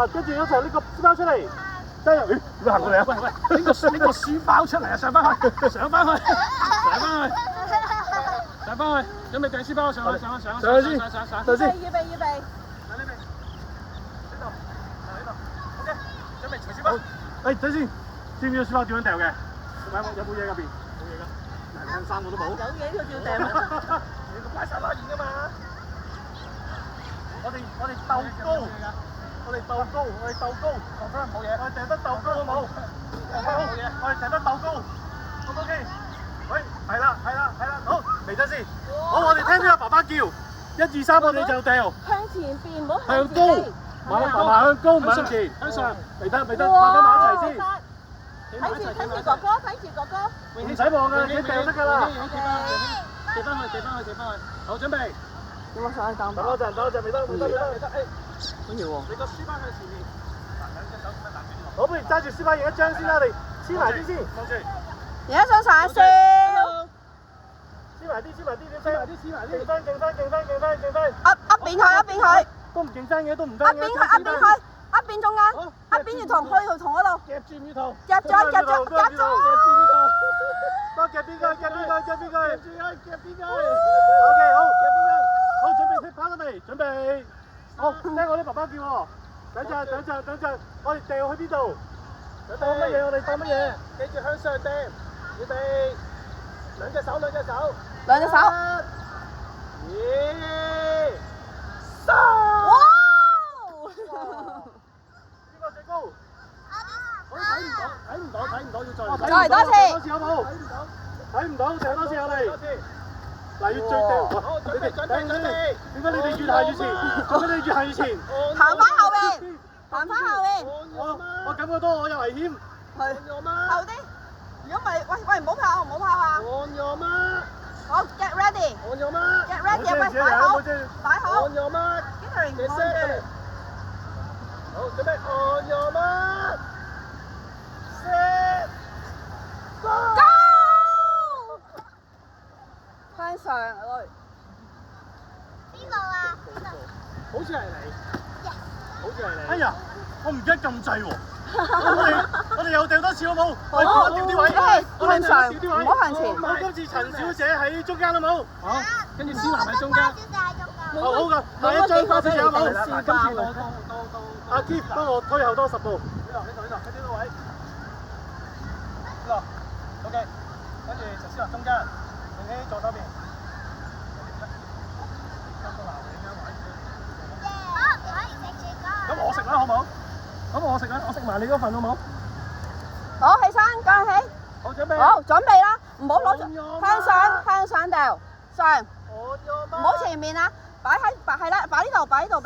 嗱，跟住一齊拎個書包出嚟，加油！點解行過嚟啊？喂，拎個書包出嚟啊！上翻去，上翻去，準備掟書包上去先。預備。上呢邊，呢度。OK，準備除書包。等先，知唔知書包點樣掉嘅？有冇嘢入邊？冇嘢㗎。嗱，3個都冇。有嘢佢照掟。你個擺晒拉完㗎嘛？我哋鬥高，我哋鬥高，冇嘢。我哋掟得鬥高好冇？好，我哋掟得鬥高 ，OK？ 喂，係啦，好，嚟得先。好，我哋聽啲阿爸爸叫，1、2、3，我哋就掉。向前邊，唔好向高，慢慢向高，唔向前。向上，未得，拍翻埋一齊先。睇住哥哥，唔使望㗎，你掉得㗎啦。掉翻去。好，準備。有冇上去等？等多陣，未得。緊要喎。你個書包向前面。兩隻手咁樣攬住。好，不如揸住書包影一張先啦，你黐埋啲先。望住。而家想晒笑。黐埋啲，勁分。一邊佢。都唔競爭嘅，都唔得嘅。一邊中間，一邊要同嗰度。夾住魚頭。夾咗。多夾邊個？夾邊個？ OK， 好，準備拍咗未？準備。好，聽我啲爸爸叫喎。等陣，我哋掉去邊度？當乜嘢？記住向上掟。預備。兩隻手。 2、3。哇！邊個最高？睇唔到，要再再嚟多次。好冇？睇唔到，掟多次我哋。嗱，要最掉。好，準備。點解你哋越行越前？行返後邊。我感覺到我有危險。後啲。如果唔係，喂，唔好跑啊！好 ，get ready。get ready，喂，擺好。Gathering，好，準備 on your mark。Set。Go！ 向上，好似係你。哎呀，我唔記得撳掣喎。我哋又掉多次好冇？我哋調啲位。向上，唔好向前。好，今次陳小姐喺中間好冇？好，跟住思南喺中間。好㗎，下一張花小姐好冇？今次到。阿 Keith 幫我推後多10步。呢度，喺呢個位。呢度 ，OK。跟住陳思南中間，永熙左手邊。咁我食啦，好冇？我食埋你嗰份好冇？好，起身，舉起。好，準備。好，準備啦，唔好攞住，向上掉，上，唔好前面啊，擺呢度，俾喺度。